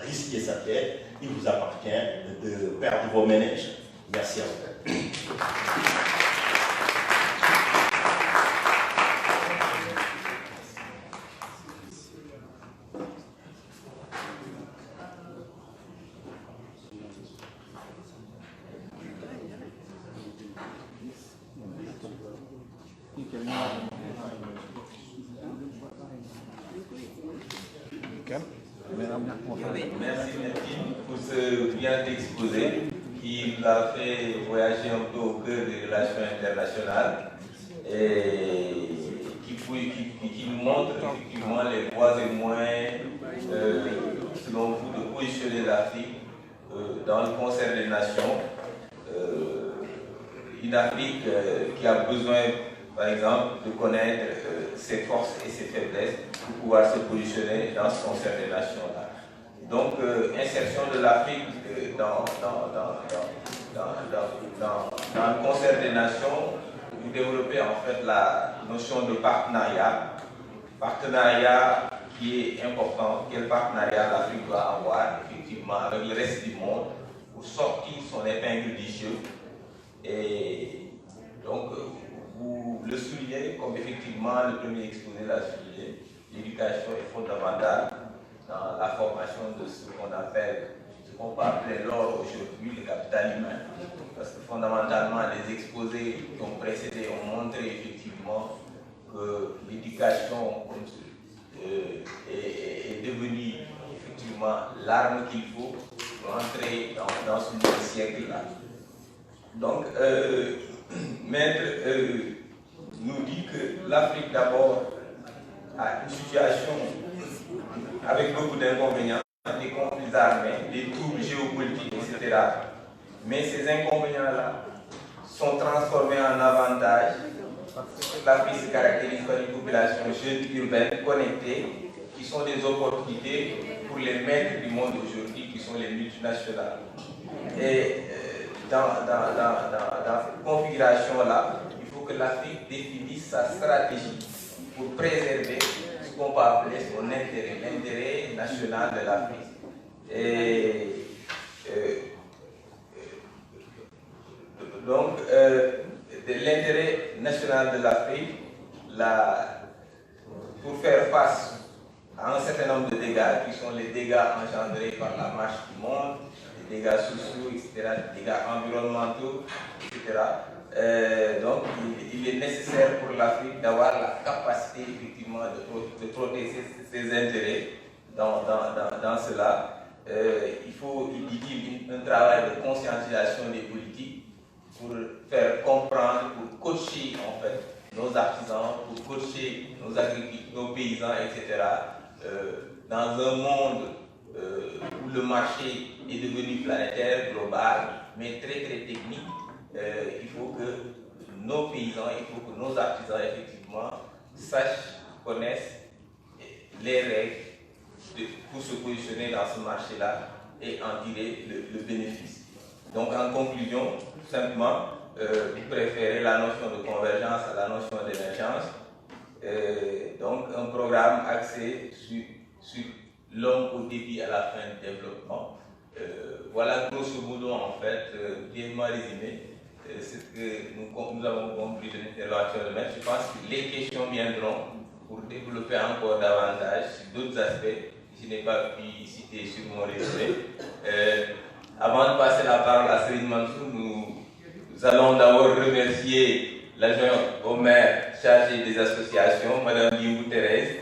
risquer sa tête, il vous appartient de perdre vos ménages. Merci à vous. Merci Nelkin pour ce bien exposé qui l'a fait voyager un peu au cœur des relations internationales et qui nous montre effectivement les voies et moyens, selon vous, de positionner l'Afrique dans le concert des nations. Une Afrique qui a besoin, par exemple, de connaître ses forces et ses faiblesses pour pouvoir se positionner dans ce concert des nations-là. Donc, insertion de l'Afrique dans le concert des nations, vous développez en fait la notion de partenariat. Partenariat qui est important, quel partenariat l'Afrique doit avoir effectivement avec le reste du monde pour sortir son épingle du jeu. Et donc, vous le soulignez comme effectivement le premier exposé l'a souligné, l'éducation est fondamentale dans la formation de ce qu'on appelle, ce qu'on peut appeler l'or aujourd'hui, le capital humain. Parce que fondamentalement, les exposés qui ont précédé ont montré effectivement que l'éducation est devenue effectivement l'arme qu'il faut pour entrer dans ce nouveau siècle-là. Donc, Maître nous dit que l'Afrique d'abord a une situation avec beaucoup d'inconvénients, des conflits armés, des troubles géopolitiques, etc. Mais ces inconvénients-là sont transformés en avantages. L'Afrique se caractérise par une population jeune, urbaine, connectée, qui sont des opportunités pour les maîtres du monde aujourd'hui, qui sont les multinationales. Et dans cette configuration-là, il faut que l'Afrique définisse sa stratégie pour préserver ce qu'on peut appeler son intérêt, l'intérêt national de l'Afrique. Et donc, de l'intérêt national de l'Afrique, pour faire face à un certain nombre de dégâts, qui sont les dégâts engendrés par la marche du monde, les dégâts sociaux, etc., les dégâts environnementaux, etc. Donc, il est nécessaire pour l'Afrique d'avoir la capacité, effectivement, de protéger ses intérêts dans cela. Il dit un travail de conscientisation des politiques pour faire comprendre, pour coacher, en fait, nos artisans, pour coacher nos agriculteurs, nos paysans, etc., dans un monde où le marché est devenu planétaire, global, mais très très technique. Il faut que nos paysans, il faut que nos artisans, effectivement, sachent, connaissent les règles pour se positionner dans ce marché-là et en tirer le bénéfice. Donc, en conclusion, tout simplement, vous préférez la notion de convergence à la notion d'émergence. Donc, un programme axé sur l'homme au début à la fin du développement. Voilà grosso modo, en fait, brièvement résumé, ce que nous avons compris de l'intervention de maître. Je pense que les questions viendront pour développer encore davantage sur d'autres aspects que je n'ai pas pu citer sur mon résumé. Avant de passer la parole à Serigne Mansour, nous allons d'abord remercier l'adjoint au maire chargé des associations, Mme Dimbou Thérèse,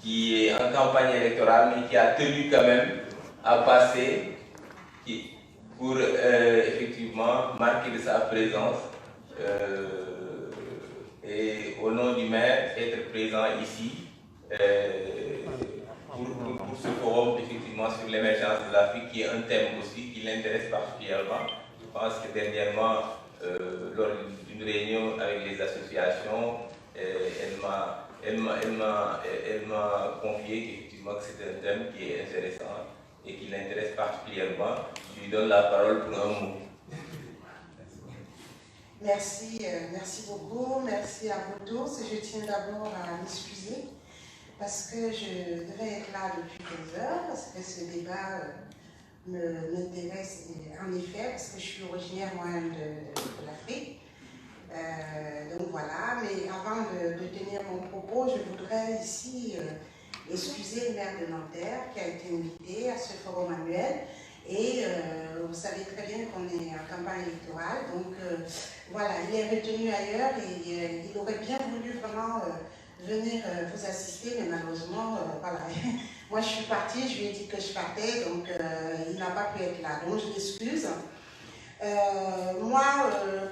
qui est en campagne électorale, mais qui a tenu quand même à passer pour effectivement marquer de sa présence et au nom du maire être présent ici pour ce forum effectivement sur l'émergence de l'Afrique, qui est un thème aussi qui l'intéresse particulièrement. Je pense que dernièrement, lors d'une réunion avec les associations, elle m'a confié qu'effectivement que c'est un thème qui est intéressant et qui l'intéresse particulièrement. Je lui donne la parole pour un mot. Merci beaucoup, merci à vous tous. Je tiens d'abord à m'excuser parce que je devais être là depuis 15 heures, parce que ce débat m'intéresse en effet, parce que je suis originaire moi-même de l'Afrique. Donc voilà, mais avant de tenir mon propos, je voudrais ici excuser le maire de Nanterre qui a été invité à ce forum annuel. Et vous savez très bien qu'on est en campagne électorale, donc voilà, il est retenu ailleurs et il aurait bien voulu vraiment venir vous assister, mais malheureusement, voilà, moi je suis partie, je lui ai dit que je partais, donc il n'a pas pu être là, donc je m'excuse. Moi,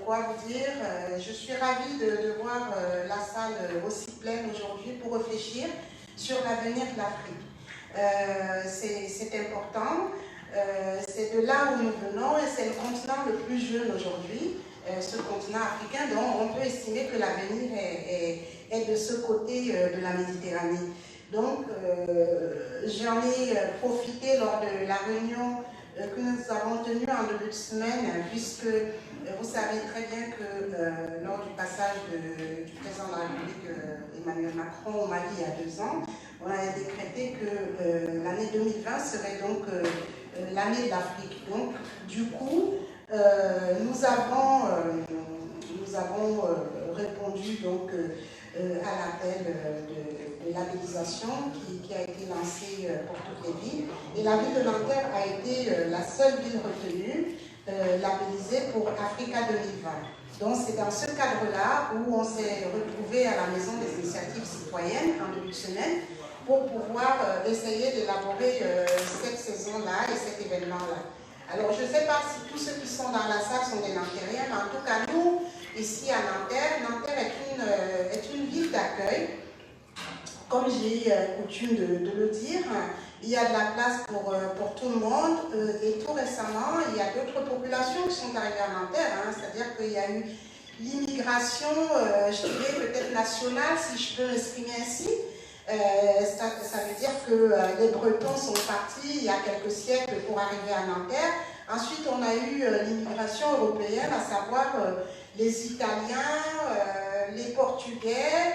quoi vous dire, je suis ravie de voir la salle aussi pleine aujourd'hui pour réfléchir sur l'avenir de l'Afrique. C'est important. C'est de là où nous venons et c'est le continent le plus jeune aujourd'hui, ce continent africain, dont on peut estimer que l'avenir est de ce côté de la Méditerranée. Donc, j'en ai profité lors de la réunion que nous avons tenue en début de semaine, puisque vous savez très bien que lors du passage du président de la République Emmanuel Macron au Mali il y a 2 ans, on a décrété que l'année 2020 serait donc l'année de l'Afrique. Donc, du coup, nous avons répondu donc, à l'appel de labellisation qui a été lancé pour toutes les villes. Et la ville de Nanterre a été la seule ville retenue labellisée pour Africa 2020. Donc, c'est dans ce cadre-là où on s'est retrouvé à la Maison des initiatives citoyennes en début de semaine pour pouvoir essayer d'élaborer cette saison-là et cet événement-là. Alors, je ne sais pas si tous ceux qui sont dans la salle sont des Nantériens, mais en tout cas, nous, ici à Nanterre est une ville d'accueil. Comme j'ai coutume de le dire, il y a de la place pour tout le monde. Et tout récemment, il y a d'autres populations qui sont arrivées à Nanterre. C'est-à-dire qu'il y a eu l'immigration, je dirais peut-être nationale, si je peux m'exprimer ainsi. Ça veut dire que les Bretons sont partis il y a quelques siècles pour arriver à Nanterre. Ensuite, on a eu l'immigration européenne, à savoir les Italiens, les Portugais,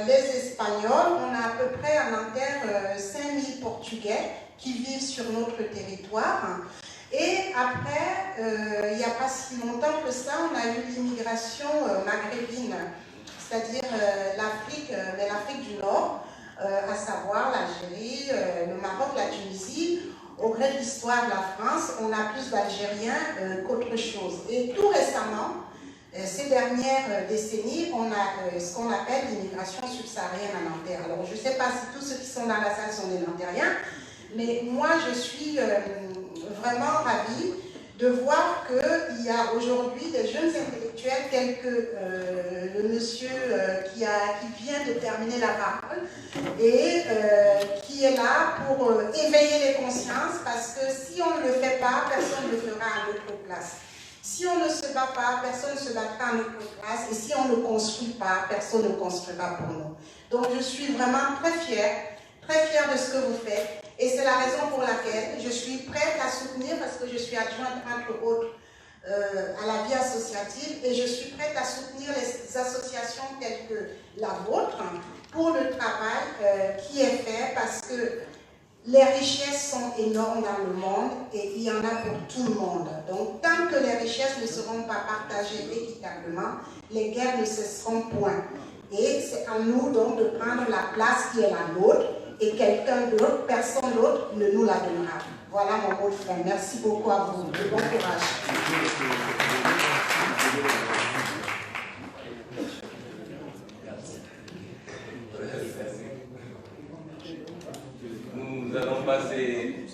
les Espagnols. On a à peu près à Nanterre 5000 Portugais qui vivent sur notre territoire. Et après, il n'y a pas si longtemps que ça, on a eu l'immigration maghrébine, c'est-à-dire l'Afrique, mais l'Afrique du Nord, à savoir l'Algérie, le Maroc, la Tunisie. Au gré de l'histoire de la France, on a plus d'Algériens qu'autre chose. Et tout récemment, ces dernières décennies, on a ce qu'on appelle l'immigration subsaharienne à Nanterre. Alors, je ne sais pas si tous ceux qui sont dans la salle sont des Nantériens, mais moi, je suis vraiment ravie de voir qu'il y a aujourd'hui des jeunes intellectuels tels que le monsieur qui vient de terminer la parole et qui est là pour éveiller les consciences, parce que si on ne le fait pas, personne ne le fera à notre place. Si on ne se bat pas, personne ne se battra à notre place, et si on ne construit pas, personne ne construira pour nous. Donc je suis vraiment très fière de ce que vous faites. Et c'est la raison pour laquelle je suis prête à soutenir, parce que je suis adjointe entre autres à la vie associative, et je suis prête à soutenir les associations telles que la vôtre pour le travail qui est fait, parce que les richesses sont énormes dans le monde et il y en a pour tout le monde. Donc tant que les richesses ne seront pas partagées équitablement, les guerres ne cesseront point. Et c'est à nous donc de prendre la place qui est la nôtre, et quelqu'un d'autre, personne d'autre, ne nous la donnera. Voilà mon mot de fin. Merci beaucoup à vous. Et bon courage. Nous allons passer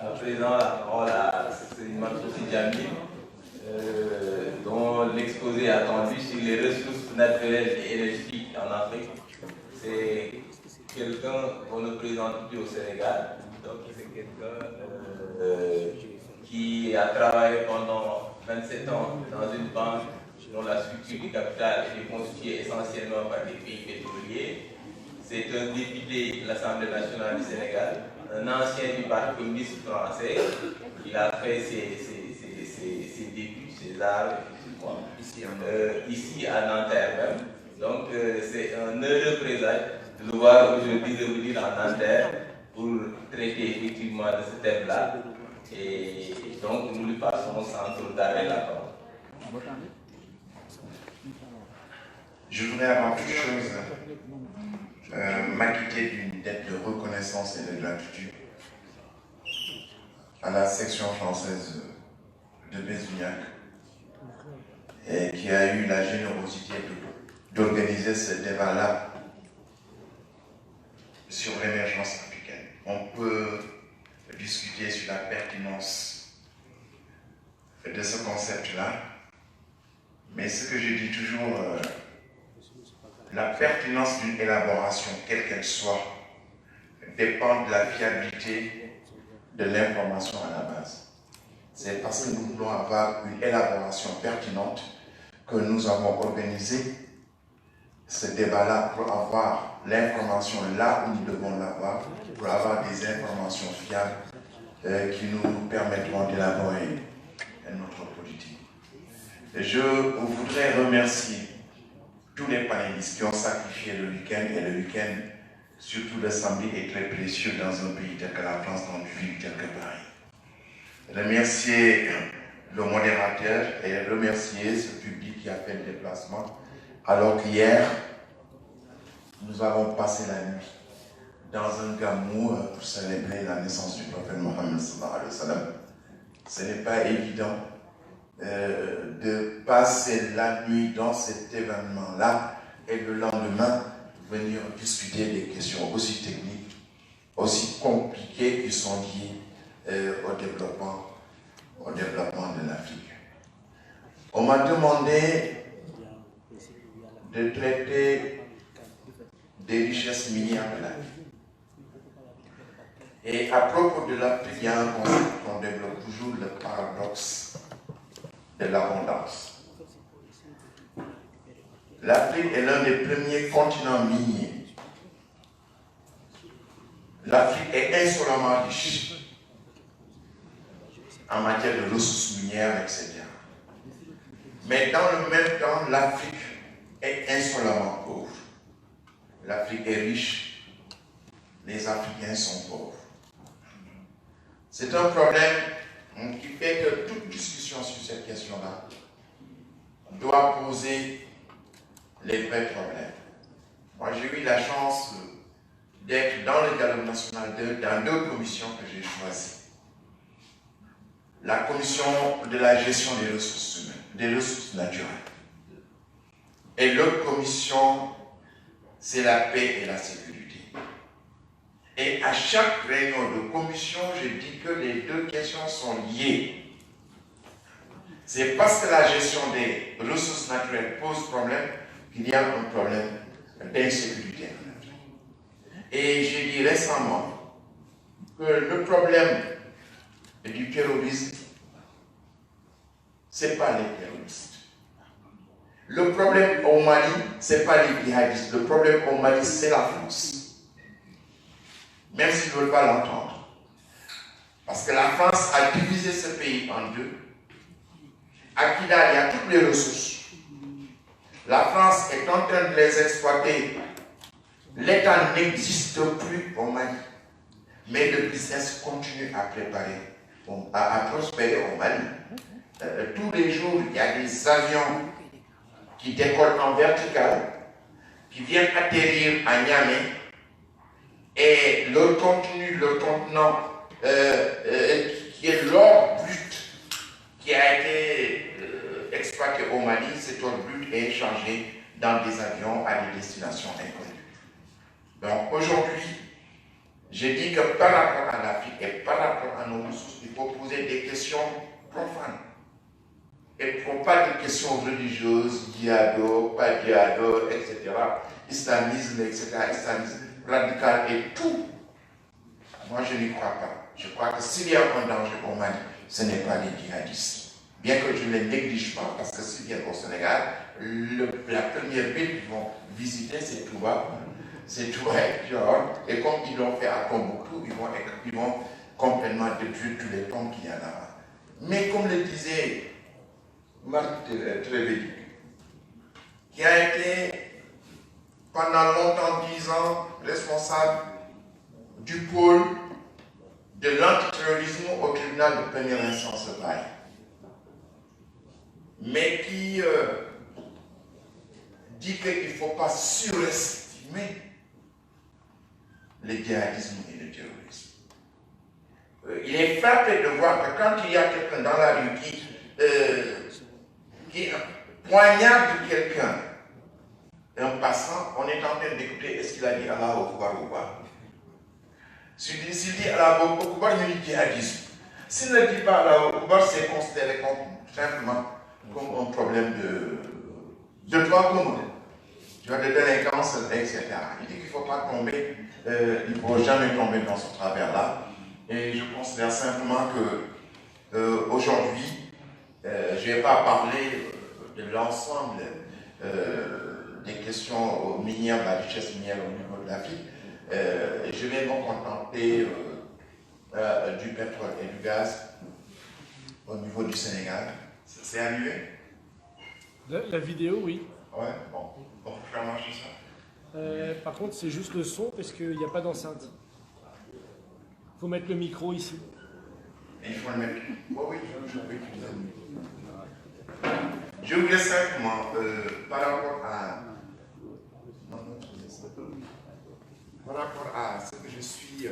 à présent la parole à Selimane Sofi-Djamil, dont l'exposé attendu sur les ressources naturelles et énergétiques en Afrique. C'est quelqu'un qu'on ne présente plus au Sénégal, donc c'est quelqu'un qui a travaillé pendant 27 ans dans une banque dont la structure du capital est constituée essentiellement par des pays pétroliers. C'est un député de l'Assemblée nationale du Sénégal, un ancien du Parti communiste français. Il a fait ses débuts, ses arts, ici à Nanterre même. Donc c'est un heureux présage de nous voir aujourd'hui revenir en Nanterre pour traiter effectivement de ce thème-là. Et donc, nous lui passons sans trop tarder la parole. Je voudrais avant toute chose m'acquitter d'une dette de reconnaissance et de gratitude à la section française de Bézignac et qui a eu la générosité d'organiser ce débat-là sur l'émergence africaine. On peut discuter sur la pertinence de ce concept-là, mais ce que je dis toujours, la pertinence d'une élaboration, quelle qu'elle soit, dépend de la fiabilité de l'information à la base. C'est parce que nous voulons avoir une élaboration pertinente que nous avons organisé ce débat-là pour avoir l'information là où nous devons l'avoir, pour avoir des informations fiables qui nous permettront d'élaborer notre politique. Je voudrais remercier tous les panélistes qui ont sacrifié le week-end, et le week-end, surtout le samedi, est très précieux dans un pays tel que la France, dans une ville telle que Paris. Remercier le modérateur et remercier ce public qui a fait le déplacement, alors qu'hier, nous avons passé la nuit dans un gamou pour célébrer la naissance du prophète Mohammed sallallahu alayhi wa sallam. Ce n'est pas évident de passer la nuit dans cet événement-là et le lendemain venir discuter des questions aussi techniques, aussi compliquées qui sont liées au développement de l'Afrique. On m'a demandé de traiter des richesses minières de l'Afrique. Et à propos de l'Afrique, il y a un concept qu'on développe toujours, le paradoxe de l'abondance. L'Afrique est l'un des premiers continents miniers. L'Afrique est insolemment riche en matière de ressources minières, etc. Mais dans le même temps, l'Afrique est insolemment pauvre. L'Afrique est riche, les Africains sont pauvres. C'est un problème qui fait que toute discussion sur cette question-là doit poser les vrais problèmes. Moi, j'ai eu la chance d'être dans le dialogue national dans deux commissions que j'ai choisies. La commission de la gestion des ressources humaines, des ressources naturelles. Et l'autre commission, c'est la paix et la sécurité. Et à chaque réunion de commission, je dis que les deux questions sont liées. C'est parce que la gestion des ressources naturelles pose problème qu'il y a un problème d'insécurité. Et j'ai dit récemment que le problème du terrorisme, ce n'est pas les terroristes. Le problème au Mali, ce n'est pas les djihadistes. Le problème au Mali, c'est la France. Même s'ils ne veulent pas l'entendre. Parce que la France a divisé ce pays en deux. À Kidal, il y a toutes les ressources. La France est en train de les exploiter. L'État n'existe plus au Mali. Mais le business continue à prospérer au Mali. Tous les jours, il y a des avions qui décollent en vertical, qui viennent atterrir à Niamey, et leur contenant, qui est l'or brut qui a été exploité au Mali, cet or brut est échangé dans des avions à des destinations inconnues. Donc aujourd'hui, j'ai dit que par rapport à l'Afrique et par rapport à nos ressources, il faut poser des questions profanes. Et pas des questions religieuses, djihado, pas djihado, etc. Islamisme, etc. Islamisme radical et tout. Moi, je n'y crois pas. Je crois que s'il y a un danger au Mali, ce n'est pas les djihadistes. Bien que je ne les néglige pas, parce que s'ils viennent au Sénégal, la première ville qu'ils vont visiter, c'est Touba. C'est Touba et comme ils l'ont fait à Tombouctou, ils vont complètement détruire tous les tombes qu'il y a là-bas. Mais comme le disait Marc Trévédic, qui a été pendant longtemps disant responsable du pôle de l'antiterrorisme au tribunal de première instance de Paris, mais qui dit qu'il ne faut pas surestimer le djihadisme et le terrorisme. Il est frappé de voir que quand il y a quelqu'un dans la rue qui poignarde quelqu'un, un passant, on est en train d'écouter est-ce qu'il a dit Allah au Akbar ou pas. S'il dit Allah au Akbar, il dit djihadisme. S'il ne dit pas Allah au Akbar, c'est considéré simplement comme un problème de droit commun, de délinquance, etc. Il dit qu'il ne faut pas tomber, il ne faut jamais tomber dans ce travers-là. Et je considère simplement que aujourd'hui, je ne vais pas parler de l'ensemble des questions minières, de la richesse minière au niveau de l'Afrique. Je vais me contenter du pétrole et du gaz au niveau du Sénégal. C'est arrivé? La vidéo, oui. Ouais, bon. On peut faire marcher ça. Par contre, c'est juste le son parce qu'il n'y a pas d'enceinte. Il faut mettre le micro ici. Et il faut le mettre. Oui, je peux utiliser le micro. Je voulais simplement, par rapport à. Par rapport à ce que je suis.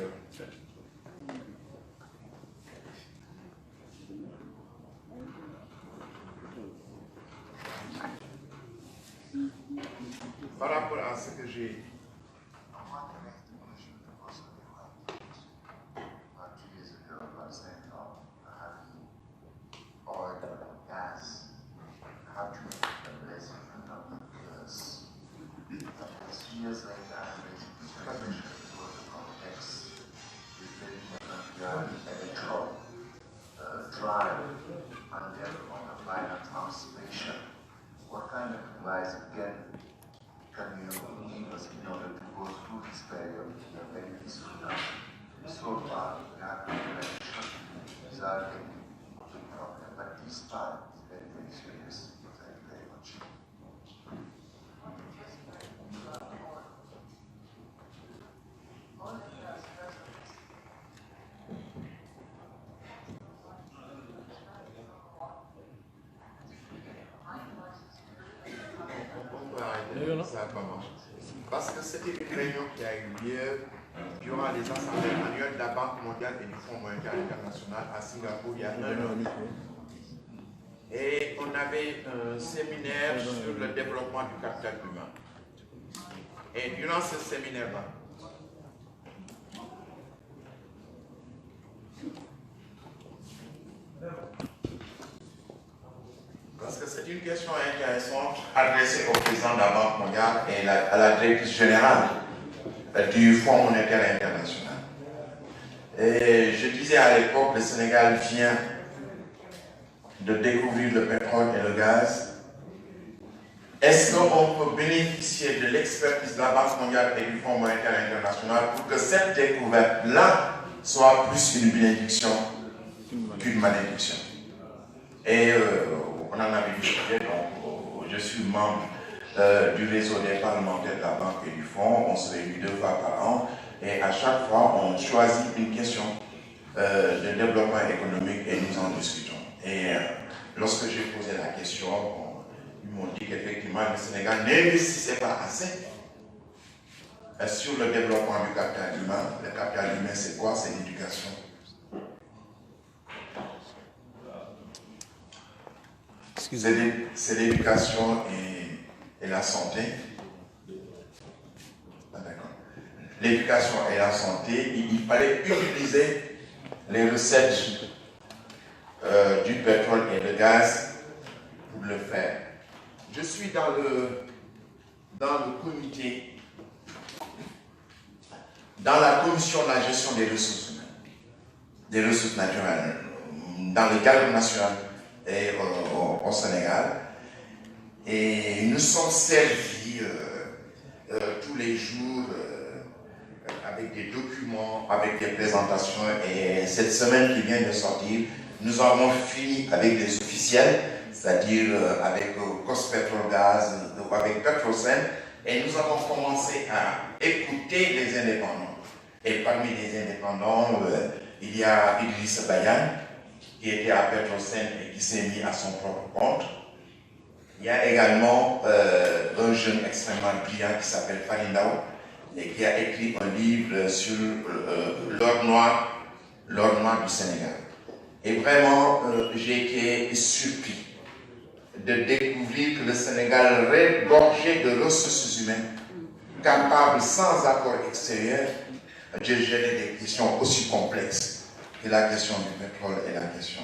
Par rapport à ce que j'ai. Years later, I raised this question for the context. Is very important. We are at a trial and therefore on a final translation. What kind of advice can you give us in order to go through this period in a very peaceful manner? So far, we have been election without any big problem, but this time is very, very serious. Thank you very much. Ça va pas marcher. Parce que c'était une réunion qui a eu lieu durant les assemblées annuelles de la Banque mondiale et du Fonds monétaire international à Singapour il y a un an. Et on avait un séminaire sur le développement du capital humain. Et durant ce séminaire-là, parce que c'est une question intéressante adressée au président de la Banque mondiale et à la directrice générale du Fonds monétaire international. Et je disais à l'époque, le Sénégal vient de découvrir le pétrole et le gaz. Est-ce qu'on peut bénéficier de l'expertise de la Banque mondiale et du Fonds monétaire international pour que cette découverte-là soit plus une bénédiction qu'une malédiction? Et on en avait discuté, donc je suis membre du réseau des parlementaires de la Banque et du Fonds. On se réunit 2 fois par an et à chaque fois on choisit une question de développement économique et nous en discutons. Et lorsque j'ai posé la question, ils m'ont dit qu'effectivement le Sénégal n'investissait pas assez sur le développement du capital humain. Le capital humain, c'est quoi? C'est l'éducation. C'est l'éducation et la santé. Ah, d'accord. L'éducation et la santé, il fallait utiliser les recettes du pétrole et le gaz pour le faire. Je suis dans le comité, dans la commission de la gestion des ressources humaines, des ressources naturelles, dans le cadre national et au Sénégal. Et nous sommes servis tous les jours avec des documents, avec des présentations. Et cette semaine qui vient de sortir, nous avons fini avec des officiels, c'est-à-dire avec COS Petrol Gaz, avec Petrosen, et nous avons commencé à écouter les indépendants. Et parmi les indépendants, il y a Idriss Bayan, qui était à Petrosen et qui s'est mis à son propre compte. Il y a également un jeune extrêmement brillant qui s'appelle Falindao et qui a écrit un livre sur l'or noir du Sénégal. Et vraiment, j'ai été surpris de découvrir que le Sénégal, regorgé de ressources humaines, capable sans accord extérieur de gérer des questions aussi complexes que la question du pétrole et la question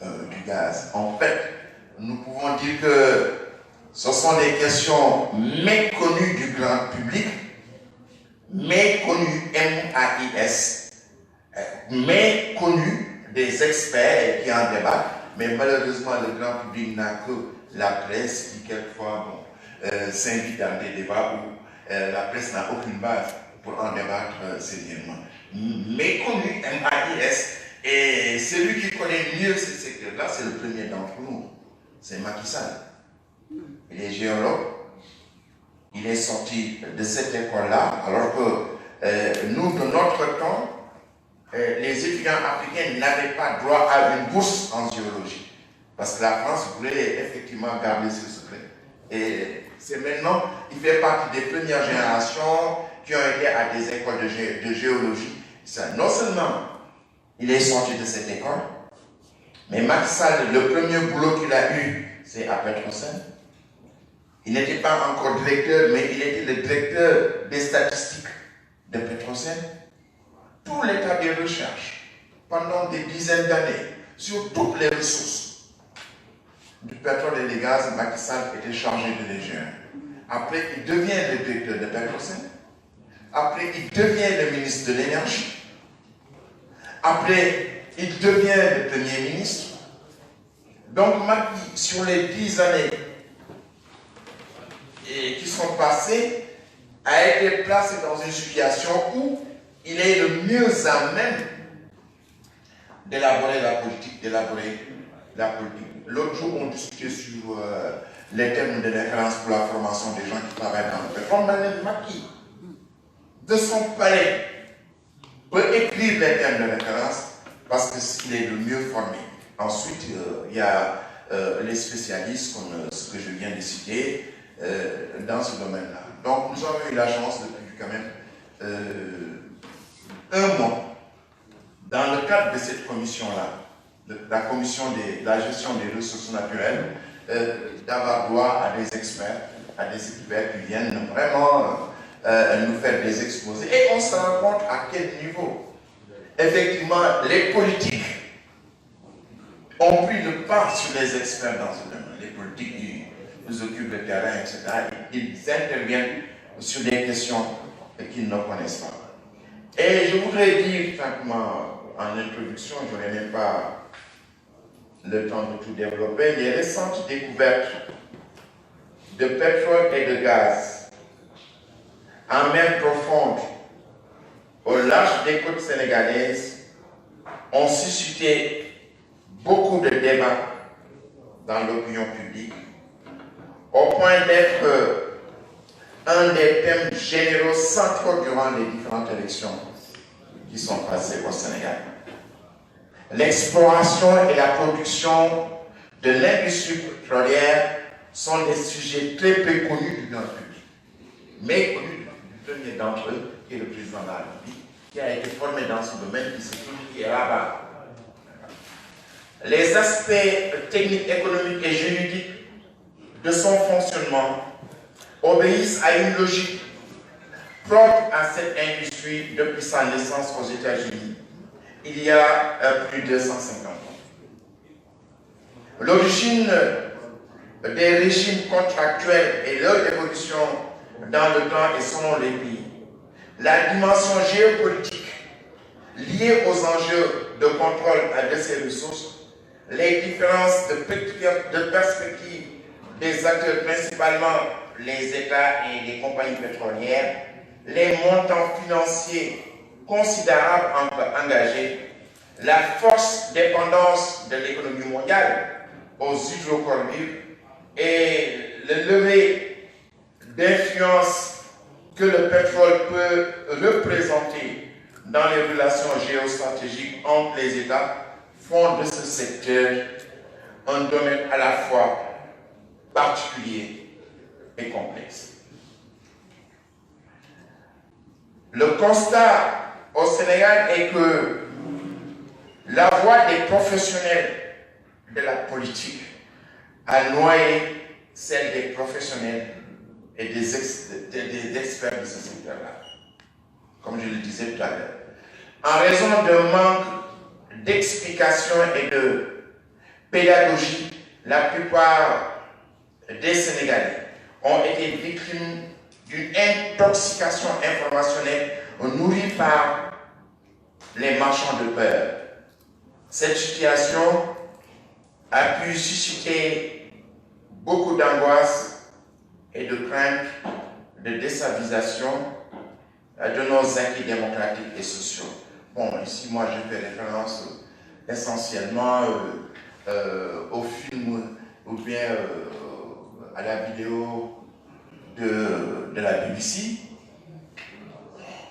du gaz. En fait, nous pouvons dire que ce sont des questions méconnues du grand public, méconnues MAIS, méconnues des experts qui en débattent, mais malheureusement le grand public n'a que la presse qui quelquefois s'invite dans des débats où la presse n'a aucune base pour en débattre sérieusement. Méconnu MAIS, et celui qui connaît mieux ce secteur-là, c'est le premier d'entre nous, c'est Macky Sall. Il est géologue, il est sorti de cette école-là, alors que nous, de notre temps, les étudiants africains n'avaient pas droit à une bourse en géologie, parce que la France voulait effectivement garder ce secret. Et c'est maintenant, il fait partie des premières générations qui ont été à des écoles de géologie. Ça, non seulement il est sorti de cette école, mais Macky Sall, le premier boulot qu'il a eu, c'est à Petrosen. Il n'était pas encore directeur, mais il était le directeur des statistiques de Petrosen. Tout l'état des recherches, pendant des dizaines d'années, sur toutes les ressources du pétrole et du gaz, Macky Sall était chargé de les gérer. Après, il devient le directeur de Petrosen. Après, il devient le ministre de l'énergie. Après, il devient le premier ministre. Donc, Macky, sur les 10 années qui sont passées, a été placé dans une situation où il est le mieux à même d'élaborer la politique, L'autre jour, on discutait sur les thèmes de référence pour la formation des gens qui travaillent dans le pétrole. Mme Macky, de son palais, peut écrire les thèmes de référence parce qu'il est le mieux formé. Ensuite, il y a les spécialistes, comme ce que je viens de citer, dans ce domaine-là. Donc, nous avons eu la chance depuis quand même un mois, dans le cadre de cette commission-là, la commission de la gestion des ressources naturelles, d'avoir droit à des experts, à des experts qui viennent vraiment nous faire des exposés. Et on se rend compte à quel niveau, effectivement, les politiques ont pris le pas sur les experts dans ce domaine. Les politiques qui nous occupent le terrain, etc., ils interviennent sur des questions qu'ils ne connaissent pas. Et je voudrais dire, simplement, en introduction, je n'aurai même pas le temps de tout développer, les récentes découvertes de pétrole et de gaz en mer profonde au large des côtes sénégalaises ont suscité beaucoup de débats dans l'opinion publique, au point d'être un des thèmes généraux centraux durant les différentes élections qui sont passées au Sénégal. L'exploration et la production de l'industrie pétrolière sont des sujets très peu connus du grand public, mais connus du premier d'entre eux, qui est le président de la République, qui a été formé dans ce domaine, qui se trouve qui est là-bas. Les aspects techniques, économiques et juridiques de son fonctionnement obéissent à une logique propre à cette industrie depuis sa naissance aux États-Unis, il y a plus de 150 ans. L'origine des régimes contractuels et leur évolution dans le temps et selon les pays, la dimension géopolitique liée aux enjeux de contrôle de ces ressources, les différences de perspectives des acteurs, principalement les États et les compagnies pétrolières, les montants financiers considérables engagés, la forte dépendance de l'économie mondiale aux hydrocarbures et le lever d'influence que le pétrole peut représenter dans les relations géostratégiques entre les États font de ce secteur un domaine à la fois particulier et complexe. Le constat au Sénégal est que la voix des professionnels de la politique a noyé celle des professionnels et des experts de ce secteur-là, comme je le disais tout à l'heure. En raison d'un manque d'explication et de pédagogie, la plupart des Sénégalais ont été victimes d'une intoxication informationnelle nourrie par les marchands de peur. Cette situation a pu susciter beaucoup d'angoisse et de crainte de déstabilisation de nos acquis démocratiques et sociaux. Bon, ici, moi, je fais référence essentiellement au film ou bien à la vidéo de la BBC.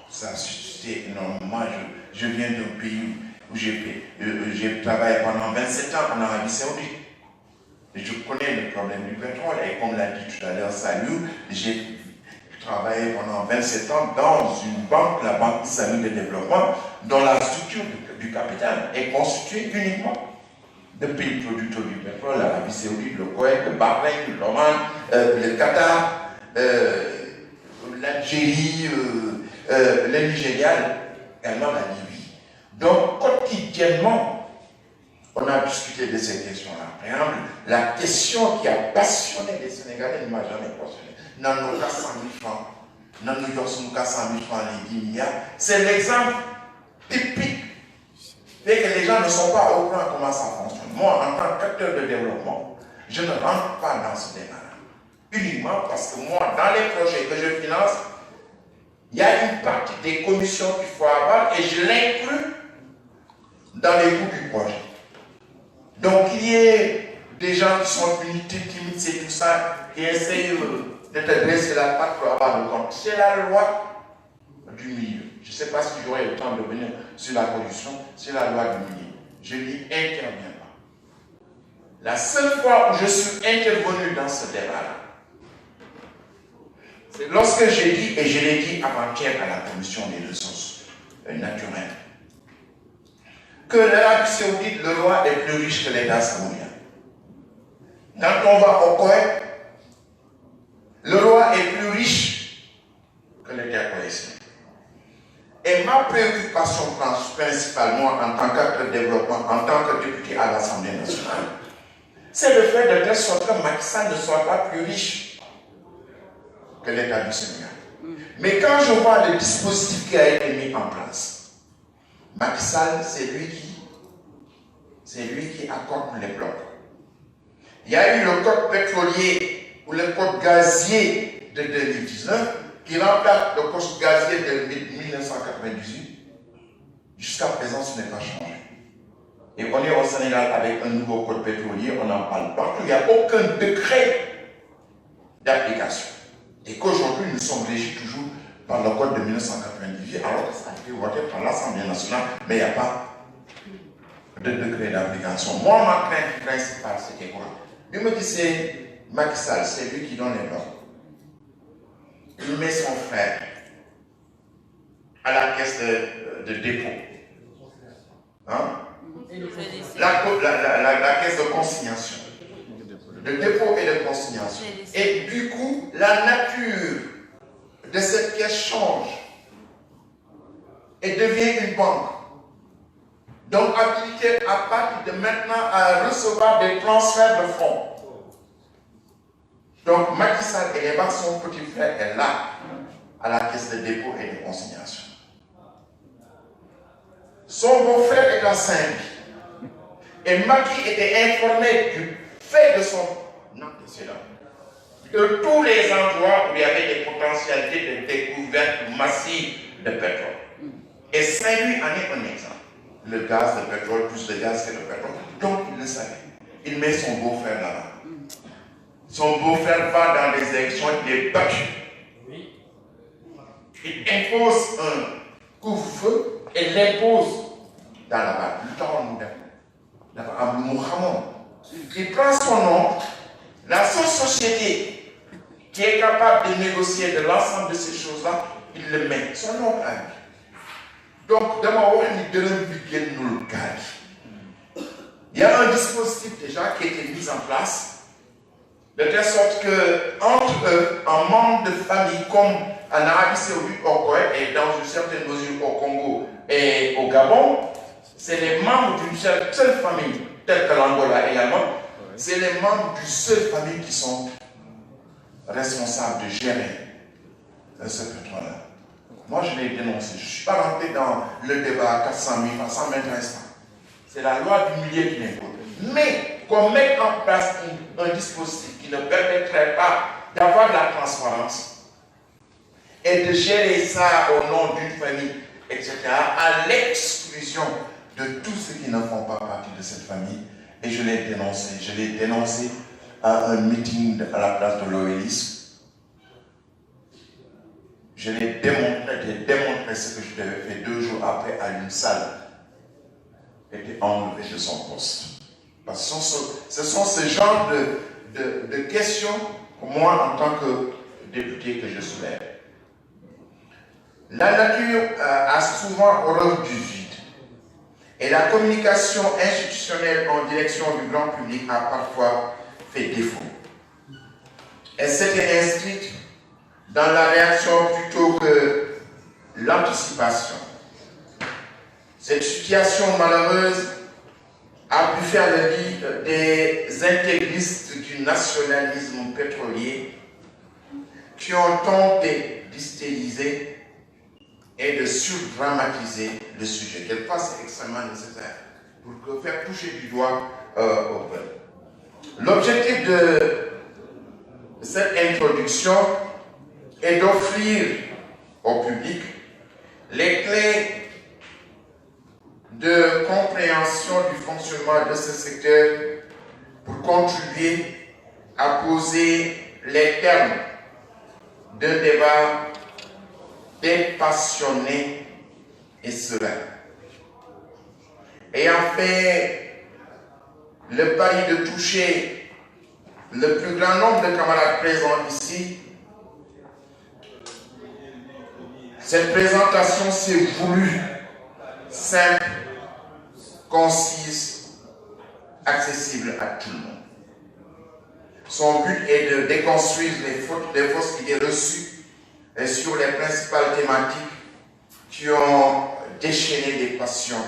Ça a suscité énormément. Je viens d'un pays où j'ai travaillé pendant 27 ans en Arabie Saoudite. Et je connais le problème du pétrole. Et comme l'a dit tout à l'heure Salou, j'ai travaillé pendant 27 ans dans une banque, la Banque islamique de développement, dont la structure du capital est constituée uniquement de pays producteurs du pétrole, l'Arabie Saoudite, le Koweït, le Bahreïn, l'Oman, le Qatar, l'Algérie, le Nigeria, également la Libye. Donc, quotidiennement, on a discuté de ces questions-là. Par exemple, la question qui a passionné les Sénégalais ne m'a jamais passionné. Dans nos cas 100 000 francs, dans nos cas 100 000 francs, les 10 milliards, c'est l'exemple typique. Dès que les gens ne sont pas au courant comment ça fonctionne. Moi, en tant qu'acteur de développement, je ne rentre pas dans ce débat-là. Uniquement parce que moi, dans les projets que je finance, il y a une partie des commissions qu'il faut avoir et je l'inclus dans les coûts du projet. Donc, il y ait des gens qui sont unités, timides, c'est tout ça, qui essayent de te dresser la patte pour avoir le compte. C'est la loi du milieu. Je ne sais pas si j'aurai le temps de venir sur la corruption, c'est la loi du milieu. Je n'y interviens pas. La seule fois où je suis intervenu dans ce débat-là, c'est lorsque j'ai dit, et je l'ai dit avant-hier à la commission des ressources naturelles, que l'Arabie Saoudite, le roi est plus riche que l'État saoudien. Quand on va au Koweït, le roi est plus riche que l'État koweïtien. Et ma préoccupation principalement en tant qu'acteur de développement, en tant que député à l'Assemblée nationale, c'est de faire de telle sorte que Macky Sall ne soit pas plus riche que l'État du Sénégal. Mais quand je vois le dispositif qui a été mis en place, Macky Sall, c'est lui qui accorde les blocs. Il y a eu le code pétrolier ou le code gazier de 2019 qui remplace le code gazier de 1998. Jusqu'à présent, ce n'est pas changé. Et on est au Sénégal avec un nouveau code pétrolier, on en parle partout. Il n'y a aucun décret d'application. Et qu'aujourd'hui, nous sommes régis toujours par le code de 1998, alors que ça a été voté par l'Assemblée nationale, mais il n'y a pas de degré d'application. Moi, ma crainte principale, c'était quoi? Il me dit, c'est Macky Sall, c'est lui qui donne les normes. Il met son frère à la caisse de dépôt. Hein? La caisse de consignation. De dépôt et de consignation. Et du coup, la nature de cette caisse change et devient une banque. Donc, habilité à partir de maintenant à recevoir des transferts de fonds. Donc, Macky Sall et les banques, son petit frère est là, à la caisse de dépôt et de consignation. Son beau-frère est à Saint-Louis. Et Macky était informé du fait de son antécédent, de tous les endroits où il y avait des potentialités de découverte massive de pétrole. Et Saint-Louis en est un exemple. Le gaz, le pétrole, plus de gaz que de pétrole. Donc il le savait. Il met son beau-frère là-bas. Son beau-frère va dans les élections, il est battu. Il impose un couvre-feu et l'impose dans la base. Le temps nous il prend son nom, la seule société qui est capable de négocier de l'ensemble de ces choses-là, il le met. Son nom à lui. Donc, d'abord, il y a un dispositif déjà qui a été mis en place, de telle sorte que entre eux, un membre de famille, comme en Arabie Saoudite, au Koweït et dans une certaine mesure au Congo et au Gabon, c'est les membres d'une seule famille, telle que l'Angola également, c'est les membres d'une seule famille qui sont responsables de gérer ce pétrole-là. Moi, je l'ai dénoncé. Je ne suis pas rentré dans le débat à 400 000, ça ne m'intéresse pas. C'est la loi du milieu qui l'impose. Mais qu'on mette en place un dispositif qui ne permettrait pas d'avoir de la transparence et de gérer ça au nom d'une famille, etc., à l'exclusion de tous ceux qui ne font pas partie de cette famille. Et je l'ai dénoncé. Je l'ai dénoncé à un meeting à la place de l'Oélis. Je l'ai démontré ce que je devais faire 2 jours après à une salle. Était enlevé de son poste. Parce que ce sont ce genre de questions que moi, en tant que député, que je soulève. La nature a souvent horreur du vide. Et la communication institutionnelle en direction du grand public a parfois fait défaut. Elle s'était inscrite dans la réaction plutôt que l'anticipation. Cette situation malheureuse a pu faire le lit des intégristes du nationalisme pétrolier qui ont tenté d'hystéliser et de surdramatiser le sujet. Quelquefois, c'est extrêmement nécessaire pour faire toucher du doigt au peuple. L'objectif de cette introduction est d'offrir au public les clés de compréhension du fonctionnement de ce secteur pour contribuer à poser les termes d'un débat dépassionné et serein. Ayant fait le pari de toucher le plus grand nombre de camarades présents ici, cette présentation s'est voulue simple, concise, accessible à tout le monde. Son but est de déconstruire les fausses idées reçues sur les principales thématiques qui ont déchaîné des passions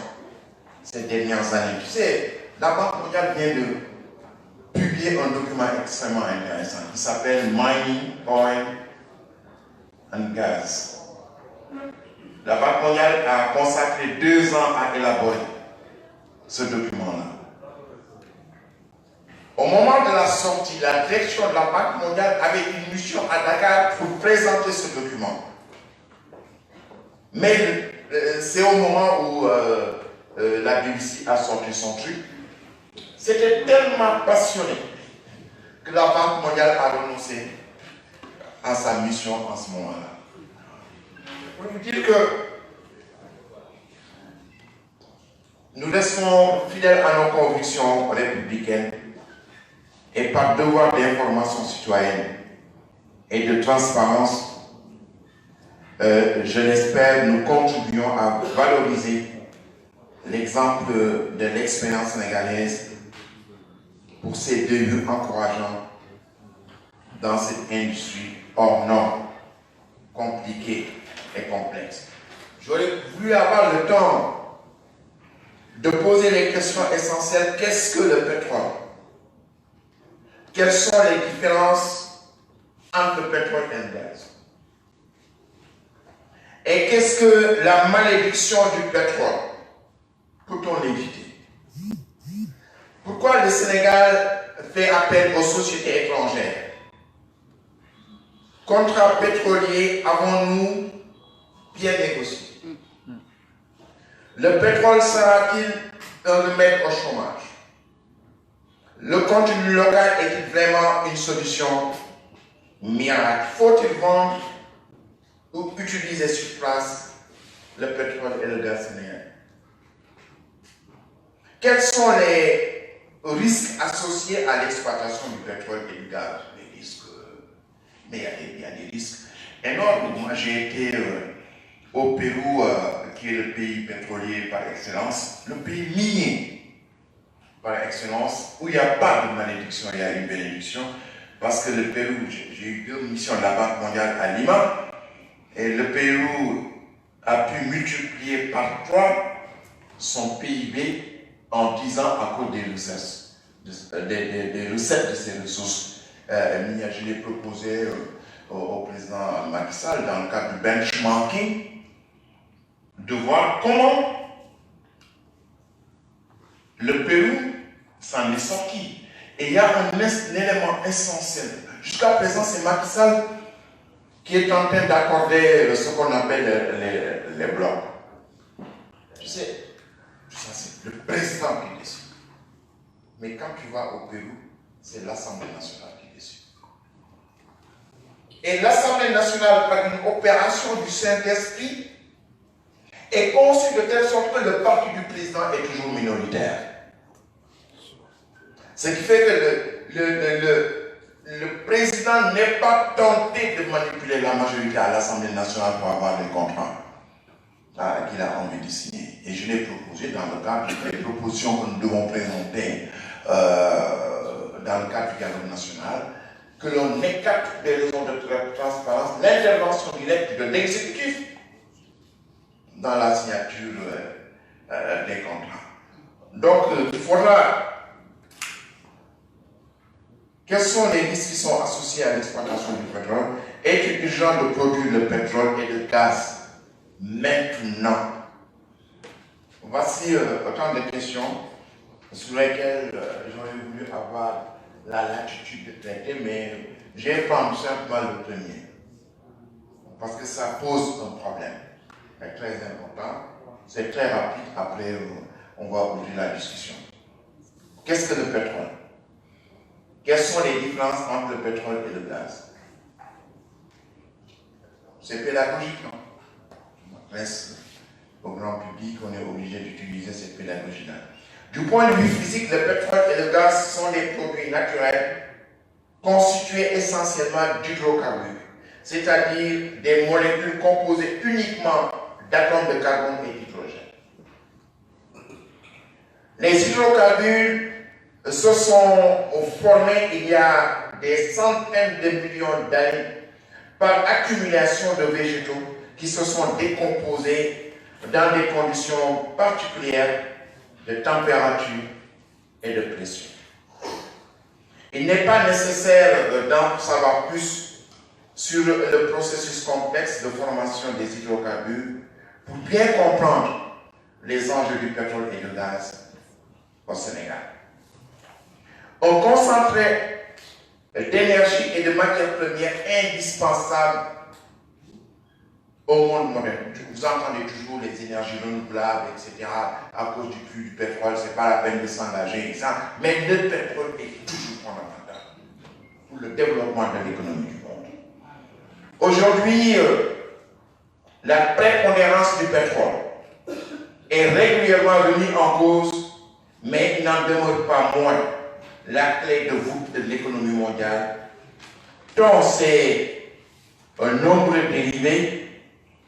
ces dernières années. Tu sais, la Banque mondiale vient de publier un document extrêmement intéressant qui s'appelle Mining, Oil and Gas. La Banque mondiale a consacré 2 ans à élaborer ce document-là. Au moment de la sortie, la direction de la Banque mondiale avait une mission à Dakar pour présenter ce document. Mais c'est au moment où la BBC a sorti son truc. C'était tellement passionné que la Banque mondiale a renoncé à sa mission en ce moment-là. Pour vous dire que nous restons fidèles à nos convictions républicaines et par devoir d'information citoyenne et de transparence, je l'espère, nous contribuons à valoriser l'exemple de l'expérience sénégalaise pour ses débuts encourageants dans cette industrie hors norme, compliquée et complexe. J'aurais voulu avoir le temps de poser les questions essentielles. Qu'est-ce que le pétrole? Quelles sont les différences entre le pétrole et le gaz? Et qu'est-ce que la malédiction du pétrole? Peut-on l'éviter? Pourquoi le Sénégal fait appel aux sociétés étrangères? Contrat pétrolier, avons-nous bien négocié? Le pétrole sera-t-il un remède au chômage? Le contenu local est-il vraiment une solution miracle? Faut-il vendre ou utiliser sur place le pétrole et le gaz sénégalais. Quels sont les risques associés à l'exploitation du pétrole et du gaz? Les risques, mais il y a des risques énormes. Moi, j'ai été au Pérou, qui est le pays pétrolier par excellence, le pays minier par excellence, où il n'y a pas de malédiction, il y a une bénédiction, parce que le Pérou, j'ai eu 2 missions de la Banque mondiale à Lima, et le Pérou a pu multiplier par 3 son PIB en 10 ans à cause des recettes de ces ressources minières. Je l'ai proposé au président Macky Sall dans le cadre du benchmarking, de voir comment le Pérou s'en est sorti. Et il y a un élément essentiel. Jusqu'à présent, c'est Macky Sall qui est en train d'accorder ce qu'on appelle les blocs. Tu sais, ça c'est le président qui décide. Mais quand tu vas au Pérou, c'est l'Assemblée nationale qui décide. Et l'Assemblée nationale, par une opération du Saint-Esprit, est conçue de telle sorte que le parti du président est toujours minoritaire. Ce qui fait que le président n'est pas tenté de manipuler la majorité à l'Assemblée nationale pour avoir des contrats qu'il a envie de signer. Et je l'ai proposé dans le cadre des propositions que nous devons présenter dans le cadre du dialogue national, que l'on écarte des raisons de transparence l'intervention directe de l'exécutif dans la signature des contrats. Donc, il faudra... Quels sont les risques qui sont associés à l'exploitation du pétrole? Est-il urgent de produire le pétrole et le gaz maintenant? Voici autant de questions sur lesquelles j'aurais voulu avoir la latitude de traiter, mais je vais prendre simplement le premier, parce que ça pose un problème. C'est très important, c'est très rapide, après on va ouvrir la discussion. Qu'est-ce que le pétrole? Quelles sont les différences entre le pétrole et le gaz? C'est pédagogique, non? On adresse au grand public, on est obligé d'utiliser cette pédagogie-là. Du point de vue physique, le pétrole et le gaz sont des produits naturels constitués essentiellement d'hydrocarbures, c'est-à-dire des molécules composées uniquement d'atomes de carbone et d'hydrogène. Les hydrocarbures se sont formés il y a des centaines de millions d'années par accumulation de végétaux qui se sont décomposés dans des conditions particulières de température et de pression. Il n'est pas nécessaire d'en savoir plus sur le processus complexe de formation des hydrocarbures pour bien comprendre les enjeux du pétrole et du gaz au Sénégal. Un concentré d'énergie et de matières premières indispensables au monde moderne. Vous entendez toujours les énergies renouvelables, etc. À cause du prix du pétrole, ce n'est pas la peine de s'engager, mais le pétrole est toujours fondamental pour le développement de l'économie du monde. Aujourd'hui, la prépondérance du pétrole est régulièrement remise en cause, mais il n'en demeure pas moins la clé de voûte de l'économie mondiale, dont c'est un nombre dérivés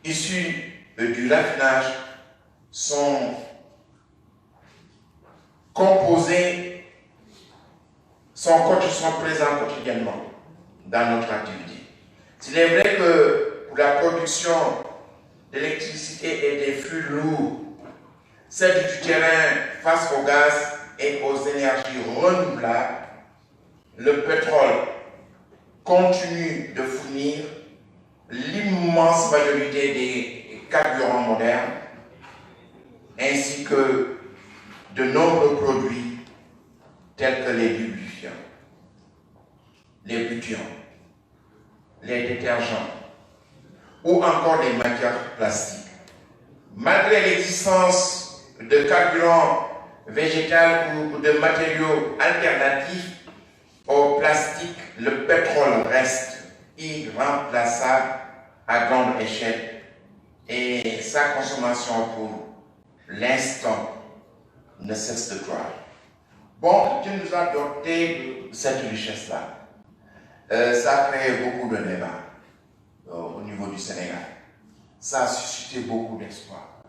issus du raffinage sont composés, sont présents quotidiennement dans notre activité. Il est vrai que pour la production d'électricité et des flux lourds, celle du terrain face au gaz et aux énergies renouvelables, le pétrole continue de fournir l'immense majorité des carburants modernes, ainsi que de nombreux produits tels que les lubrifiants, les butants, les détergents ou encore les matières plastiques. Malgré l'existence de carburants végétaux ou de matériaux alternatifs au plastique, le pétrole reste irremplaçable à grande échelle et sa consommation pour l'instant ne cesse de croître. Bon, Dieu nous a doté de cette richesse-là. Ça a créé beaucoup de débats au niveau du Sénégal. Ça a suscité beaucoup d'espoir.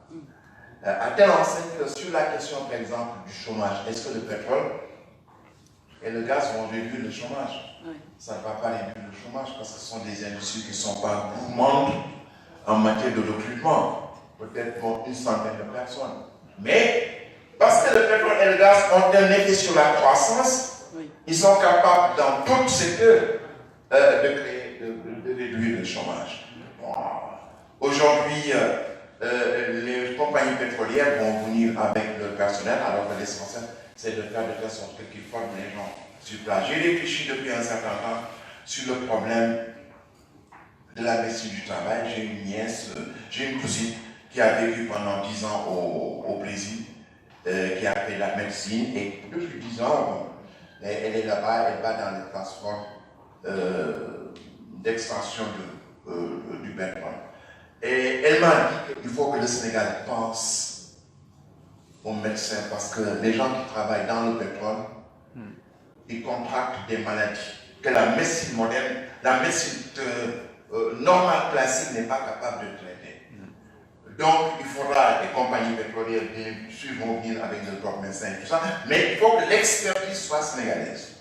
À telle enseigne que sur la question, par exemple, du chômage, est-ce que le pétrole et le gaz vont réduire le chômage? Oui. Ça ne va pas réduire le chômage parce que ce sont des industries qui ne sont pas gourmandes en matière de recrutement. Peut-être pour une centaine de personnes. Mais parce que le pétrole et le gaz ont un effet sur la croissance, oui, ils sont capables dans tout secteur de réduire le chômage. Bon. Aujourd'hui, les compagnies pétrolières vont venir avec le personnel, alors que l'essentiel, c'est de faire de telle sorte qu'ils forment les gens sur place. J'ai réfléchi depuis un certain temps sur le problème de la médecine du travail. J'ai une nièce, j'ai une cousine qui a vécu pendant 10 ans au Brésil, qui a fait la médecine, et depuis 10 ans, bon, elle est là-bas, elle va dans les transports d'extension du pétrole. Et elle m'a dit qu'il faut que le Sénégal pense aux médecins, parce que les gens qui travaillent dans le pétrole, ils contractent des maladies que la médecine moderne, la médecine normale, classique n'est pas capable de traiter. Donc, il faudra des compagnies pétrolières vont venir avec le propre médecin et tout ça, mais il faut que l'expertise soit sénégalaise.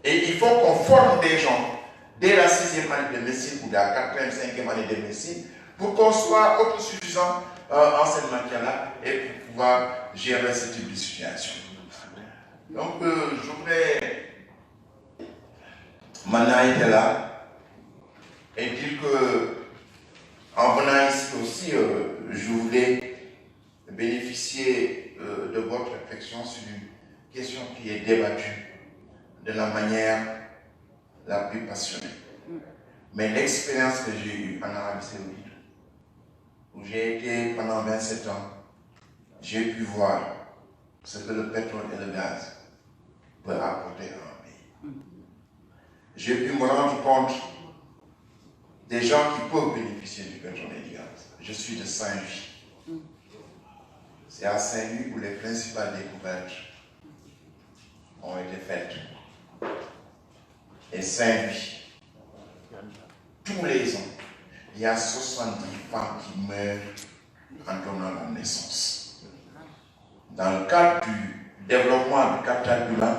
Et il faut qu'on forme des gens dès la 6e année de médecine ou de la 4e, 5e année de médecine pour qu'on soit autosuffisant en cette matière-là et pour pouvoir gérer ce type de situation. Donc, je voudrais maintenant être là et dire que en venant ici aussi, je voulais bénéficier de votre réflexion sur une question qui est débattue de la manière la plus passionnée. Mais l'expérience que j'ai eue en Arabie Saoudite, où j'ai été pendant 27 ans, j'ai pu voir ce que le pétrole et le gaz peuvent apporter à un pays. J'ai pu me rendre compte des gens qui peuvent bénéficier du pétrole et du gaz. Je suis de Saint-Louis. C'est à Saint-Louis où les principales découvertes ont été faites. Et Saint-Louis, tous les ans, il y a 70 femmes qui meurent en donnant la naissance. Dans le cadre du développement du capital humain,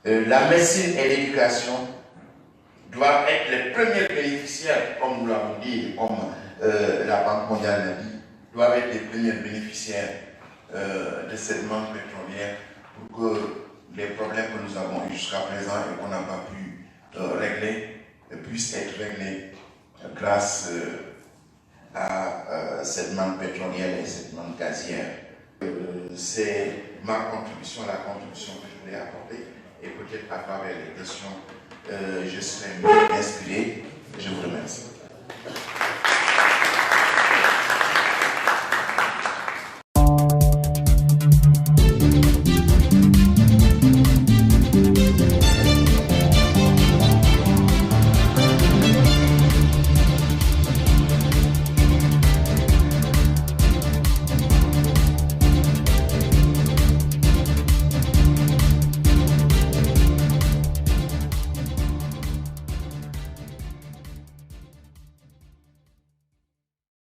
la médecine et l'éducation doivent être les premiers bénéficiaires, comme nous l'avons dit, comme la Banque mondiale l'a dit, doivent être les premiers bénéficiaires de cette manque pétrolière pour que les problèmes que nous avons eu jusqu'à présent et qu'on n'a pas pu régler puissent être réglés grâce à cette manque pétrolière et cette manque gazière. C'est ma contribution, la contribution que je voulais apporter, et peut-être à travers les questions, je serai mieux inspiré. Je vous remercie.